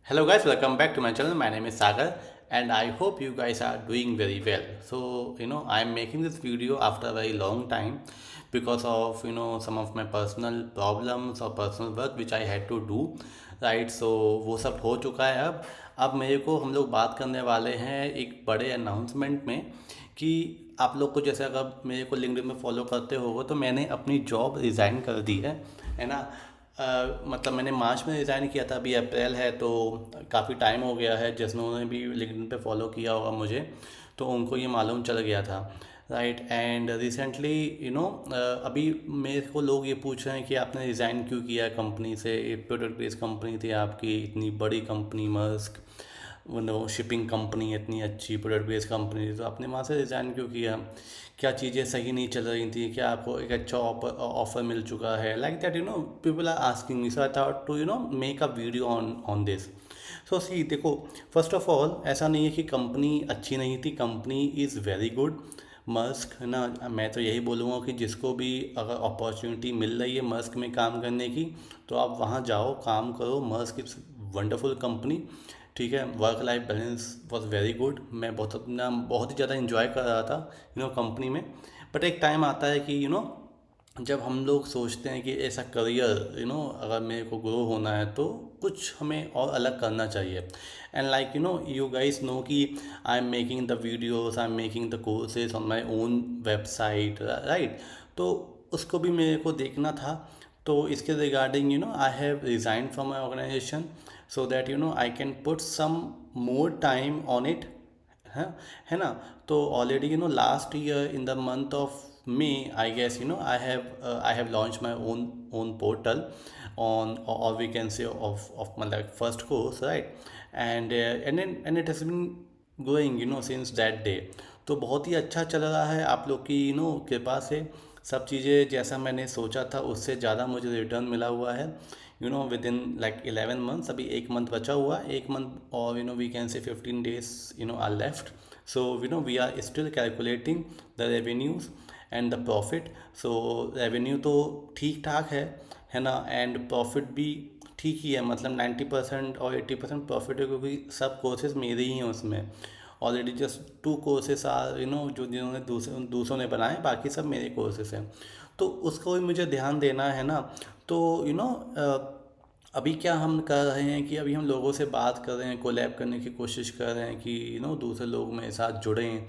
Hello guys, welcome back to my channel. My name is Sagar and I hope you guys are doing very well. So, I'm making this video after a very long time because of, some of my personal problems or personal work which I had to do, right? So, वो सब हो चुका है अब मेरे को हम लोग बात करने वाले हैं एक बड़े अनाउंसमेंट में कि आप लोग को जैसे अगर मेरे को लिंक्डइन में फॉलो करते हो तो मैंने अपनी जॉब रिज़ाइन कर दी है ना। मतलब मैंने मार्च में रिज़ाइन किया था, अभी अप्रैल है तो काफ़ी टाइम हो गया है। जिन्होंने भी लिंक्डइन पे फॉलो किया होगा मुझे तो उनको ये मालूम चल गया था, राइट। एंड रिसेंटली अभी मेरे को लोग ये पूछ रहे हैं कि आपने रिज़ाइन क्यों किया कंपनी से। प्रोडक्ट बेस्ड कंपनी थी आपकी, इतनी बड़ी कंपनी मर्स्क, शिपिंग कंपनी इतनी अच्छी प्रोडक्ट बेस्ड कंपनी थी, तो आपने वहाँ से रिज़ाइन क्यों किया? क्या चीज़ें सही नहीं चल रही थी? क्या आपको एक अच्छा ऑफर मिल चुका है? Like that people are asking me, so I thought to make a video on this. So see देखो, फर्स्ट ऑफ ऑल ऐसा नहीं है कि कंपनी अच्छी नहीं थी, company is very good. Musk है ना, मैं तो यही बोलूँगा कि जिसको भी अगर अपॉर्चुनिटी मिल रही है मस्क में काम करने की तो आप वहाँ जाओ, काम करो। मस्क इज़ वंडरफुल कंपनी, ठीक है। Work life balance was very good. मैं बहुत ही ज़्यादा इंजॉय कर रहा था कंपनी में। बट एक टाइम आता है कि जब हम लोग सोचते हैं कि ऐसा करियर अगर मेरे को ग्रो होना है तो कुछ हमें और अलग करना चाहिए। And like you guys know कि I am making the videos, I am making the courses on my own website, right. तो उसको भी मेरे को देखना था। तो इसके regarding I have resign from my organisation so that I can put some more time on it, है ना। तो already last year in the month of May I guess I have launched my own portal on, or we can say of my like first course, right? And it has been going since that day। तो बहुत ही अच्छा चल रहा है आप लोग की कृपा से। सब चीज़ें जैसा मैंने सोचा था उससे ज़्यादा मुझे रिटर्न मिला हुआ है विद इन लाइक 11 months। अभी एक मंथ बचा हुआ है, एक मंथ और वी कैन से 15 days are left. So we are still calculating the revenues and the profit. So revenue तो ठीक ठाक है ना, एंड प्रॉफिट भी ठीक ही है। मतलब 90% और 80% प्रॉफिट है क्योंकि सब कोर्सेज मेरे ही हैं उसमें। ऑलरेडी जस्ट 2 कोर्सेस आर जो जिन्होंने दूसरों ने बनाए, बाकी सब मेरे कोर्सेज हैं। तो उसको भी मुझे ध्यान देना है ना। तो अभी क्या हम कर रहे हैं कि अभी हम लोगों से बात कर रहे हैं, कोलैब करने की कोशिश कर रहे हैं कि दूसरे लोग मेरे साथ जुड़ें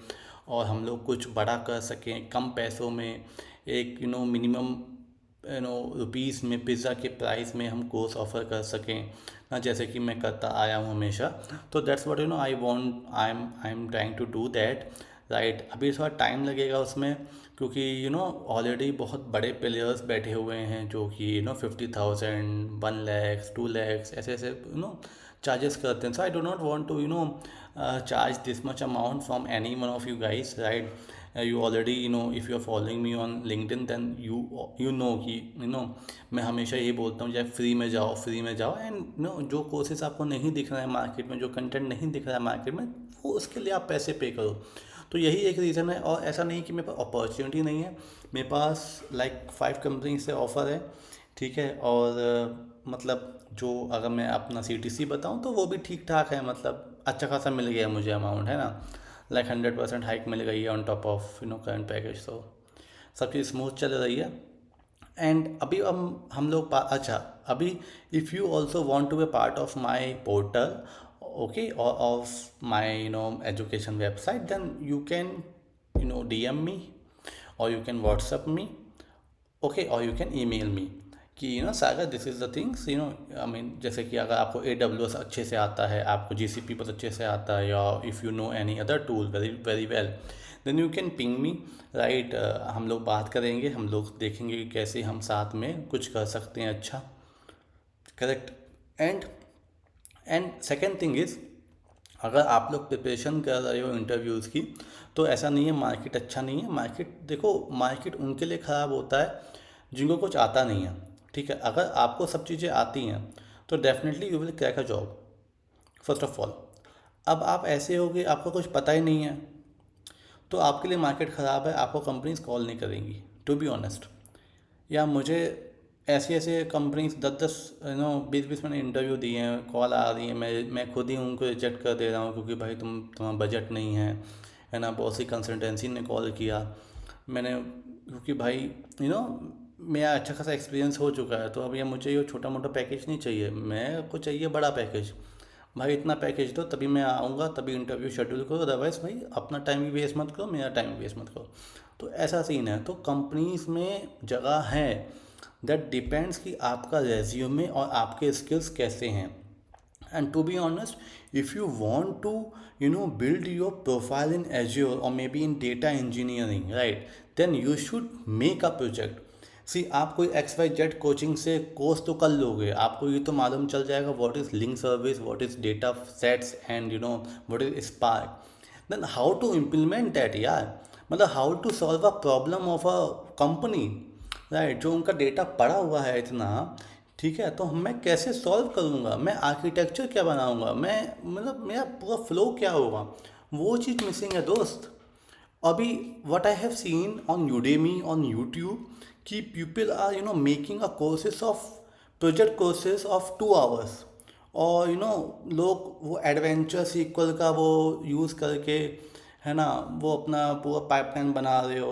और हम लोग कुछ बड़ा कर सकें कम पैसों में। एक मिनिमम रुपीज़ में, पिज़्ज़ा के प्राइस में हम कोर्स ऑफर कर सकें ना, जैसे कि मैं करता आया हूँ हमेशा। तो that's what I am trying to do that, right. अभी थोड़ा टाइम लगेगा उसमें क्योंकि ऑलरेडी बहुत बड़े प्लेयर्स बैठे हुए हैं जो कि 50,000, 1 लाख, 2 lakhs ऐसे ऐसे चार्जेस करते हैं। So I do not want to charge this much amount from any one of you guys, right? You already if you are following me on LinkedIn then you know कि मैं हमेशा ये बोलता हूँ चाहे फ्री में जाओ, फ्री में जाओ। एंड जो कोर्सेज आपको नहीं दिख रहा है मार्केट में, जो कंटेंट नहीं दिख रहा है मार्केट में, वो उसके लिए आप पैसे पे करो। तो यही एक रीज़न है। और ऐसा नहीं कि मेरे पास अपॉर्चुनिटी नहीं है, मेरे पास लाइक 5 कंपनी से ऑफ़र है, ठीक है। और मतलब जो अगर मैं अपना CTC बताऊं तो वो भी ठीक ठाक है, मतलब अच्छा खासा मिल गया मुझे अमाउंट, है ना। लाइक 100% हाइक मिल गई है on top of current package. तो सब चीज़ स्मूथ चल रही है। एंड अभी हम लोग अच्छा, अभी if you also want to be part of my portal, okay, और of my education website, then you can DM me or you can WhatsApp me, okay, और यू कैन ईमेल मी कि Sagar this is the things I mean. जैसे कि अगर आपको AWS अच्छे से आता है, आपको GCP बहुत अच्छे से आता है, या if you know any other tool very very well, then you can ping me, right. हम लोग बात करेंगे, हम लोग देखेंगे कि कैसे हम साथ में कुछ कर सकते हैं अच्छा, correct. And second thing is, अगर आप लोग प्रिपरेशन कर रहे हो इंटरव्यूज़ की तो ऐसा नहीं है मार्केट अच्छा नहीं है। मार्केट देखो, मार्केट उनके लिए ख़राब होता है जिनको कुछ आता नहीं है, ठीक है। अगर आपको सब चीज़ें आती हैं तो definitely you will crack a job, first of all. अब आप ऐसे हो कि आपको कुछ पता ही नहीं है तो आपके लिए मार्केट ख़राब है, आपको कंपनीज कॉल नहीं करेंगी, टू बी ऑनेस्ट। या मुझे ऐसे ऐसे कंपनीज 10-10 20-20 मैंने इंटरव्यू दिए हैं, कॉल आ रही है, मैं खुद ही उनको रिजेक्ट कर दे रहा हूँ क्योंकि भाई तुम्हारा बजट नहीं है ना। बहुत सी कंसल्टेंसी ने कॉल किया मैंने, क्योंकि भाई मेरा अच्छा खासा एक्सपीरियंस हो चुका है, तो अब ये मुझे ये छोटा मोटा पैकेज नहीं चाहिए, मेरे को चाहिए बड़ा पैकेज। भाई इतना पैकेज दो तभी मैं आऊँगा, तभी इंटरव्यू शेड्यूल करो, अदरवाइज़ भाई अपना टाइम भी वेस्ट मत करो, मेरा टाइम भी वेस्ट मत करो। तो ऐसा सीन है। तो कंपनीज में जगह है, दैट डिपेंड्स कि आपका रेज्यूमे और आपके स्किल्स कैसे हैं। And to be honest, if you want to build your profile in Azure or maybe in data engineering, right, then you should make a project. सी आप कोई XYZ कोचिंग से course तो कर लोगे, आपको ये तो मालूम चल जाएगा what is link service, what is data sets and what is Spark. Then how to implement that यार, मतलब how to solve a problem of a company, right. जो उनका डेटा पड़ा हुआ है इतना, ठीक है, तो मैं कैसे सॉल्व करूँगा, मैं आर्किटेक्चर क्या बनाऊँगा, मैं मतलब मेरा पूरा फ्लो क्या होगा, वो चीज़ मिसिंग है दोस्त। अभी what I have seen on Udemy on YouTube कि people are making a courses of project courses of 2 hours, और लोग वो एडवेंचर सीक्वल का वो यूज़ करके, है ना, वो अपना पूरा पाइपलाइन बना रहे हो,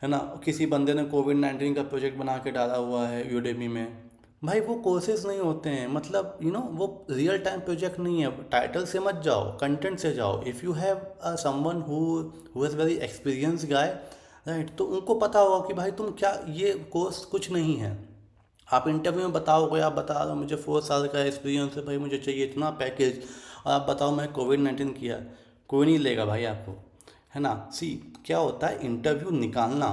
है ना। किसी बंदे ने कोविड-19 का प्रोजेक्ट बना के डाला हुआ है यूडेमी में। भाई वो कोर्सेज नहीं होते हैं, मतलब वो रियल टाइम प्रोजेक्ट नहीं है। टाइटल से मत जाओ, कंटेंट से जाओ। If you have someone who is very experience guy, right, तो उनको पता होगा कि भाई तुम क्या, ये कोर्स कुछ नहीं है। आप इंटरव्यू में बताओगे, आप बता रहे हो मुझे 4 साल का एक्सपीरियंस है भाई, मुझे चाहिए इतना पैकेज, और आप बताओ मैं कोविड-19 किया, कोई नहीं लेगा भाई आपको, है ना। सी क्या होता है, इंटरव्यू निकालना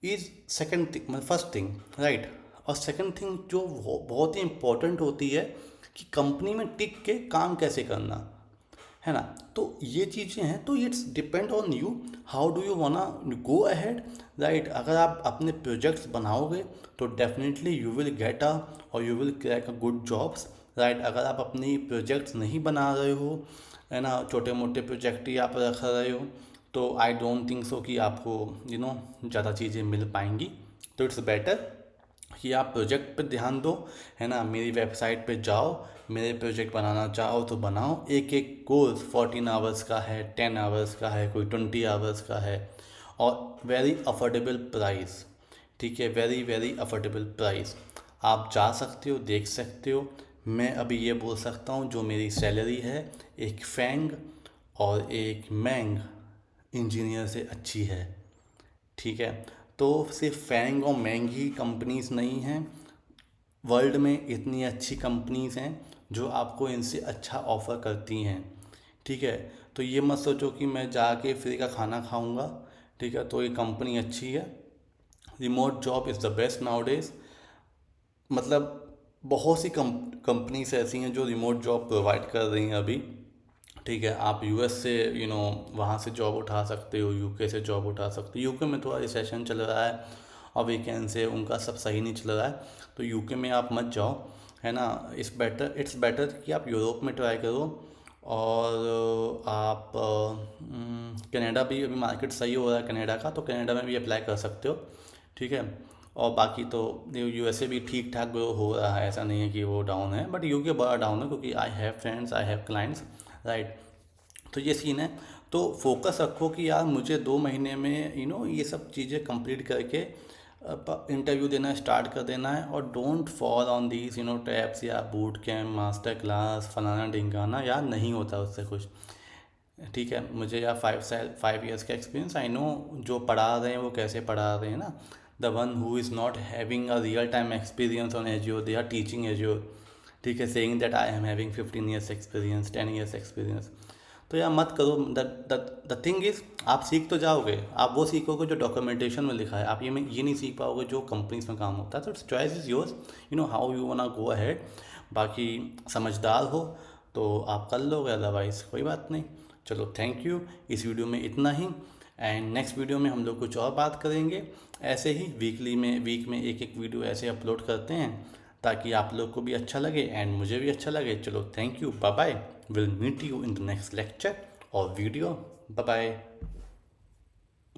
इज सेकंड थिंग, मतलब फर्स्ट थिंग, राइट। और सेकंड थिंग जो बहुत ही इंपॉर्टेंट होती है कि कंपनी में टिक के काम कैसे करना, है ना। तो ये चीज़ें हैं, तो it's depend on you, how do you wanna go ahead, right. अगर आप अपने प्रोजेक्ट्स बनाओगे तो definitely you will get a और you will crack a good jobs, right. अगर आप अपनी प्रोजेक्ट्स नहीं बना रहे हो, है ना, छोटे मोटे प्रोजेक्ट ही आप रख रहे हो, तो आई डोंट थिंक सो कि आपको ज़्यादा चीज़ें मिल पाएंगी। तो इट्स बेटर कि आप प्रोजेक्ट पे ध्यान दो, है ना। मेरी वेबसाइट पे जाओ, मेरे प्रोजेक्ट बनाना चाहो तो बनाओ। एक एक कोर्स 14 आवर्स का है, 10 आवर्स का है, कोई 20 आवर्स का है, और वेरी अफोर्डेबल प्राइस, ठीक है, वेरी वेरी अफोर्डेबल प्राइस। आप जा सकते हो, देख सकते हो। मैं अभी ये बोल सकता हूँ जो मेरी सैलरी है एक फैंग और एक मैंग इंजीनियर से अच्छी है, ठीक है। तो सिर्फ फैंग और महंगी कंपनीज नहीं हैं, वर्ल्ड में इतनी अच्छी कंपनीज हैं जो आपको इनसे अच्छा ऑफ़र करती हैं, ठीक है। तो ये मत सोचो कि मैं जाके फ्री का खाना खाऊंगा, ठीक है। तो ये कंपनी अच्छी है, remote job is the best now days. मतलब बहुत सी कंपनीज ऐसी हैं जो रिमोट जॉब प्रोवाइड कर रही हैं अभी, ठीक है। आप यूएस से वहाँ से जॉब उठा सकते हो, यूके से जॉब उठा सकते हो। यूके में थोड़ा रिसेशन चल रहा है और वीकेंड से उनका सब सही नहीं चल रहा है, तो यूके में आप मत जाओ, है ना। इट्स बेटर कि आप यूरोप में ट्राई करो। और आप कनाडा भी अभी मार्केट सही हो रहा है कनाडा का, तो कनाडा में भी अप्लाई कर सकते हो, ठीक है। और बाकी तो यूएसए भी ठीक ठाक ग्रो हो रहा है, ऐसा नहीं है कि वो डाउन है, बट यूके बड़ा डाउन है क्योंकि I have friends, I have clients, right. तो ये सीन है। तो फोकस रखो कि यार मुझे 2 महीने में ये सब चीज़ें कंप्लीट करके इंटरव्यू देना स्टार्ट कर देना है। और don't fall on these taps या बूट कैम्प, मास्टर क्लास, फलाना ढिंकाना, यार नहीं होता उससे कुछ, ठीक है। मुझे यार 5 ईयर्स का एक्सपीरियंस, आई नो जो पढ़ा रहे हैं वो कैसे पढ़ा रहे हैं ना। The one who is not having a real time experience on Azure, they are teaching Azure, ठीक है, saying that I am having 15 years experience, 10 years experience. तो यार मत करो। द थिंग इज़ आप सीख तो जाओगे, आप वो सीखोगे जो डॉक्यूमेंटेशन में लिखा है, आप ये नहीं सीख पाओगे जो कंपनीज में काम होता है। तो choice is yours, how you wanna go ahead. बाकी समझदार हो तो आप कर लोगे, अदरवाइज़ कोई बात नहीं। चलो थैंक यू, इस वीडियो में इतना ही। एंड नेक्स्ट वीडियो में हम लोग कुछ और बात करेंगे। ऐसे ही वीक में एक एक वीडियो ऐसे अपलोड करते हैं ताकि आप लोग को भी अच्छा लगे एंड मुझे भी अच्छा लगे। चलो thank you, bye bye, will meet you in the next lecture और वीडियो। Bye bye.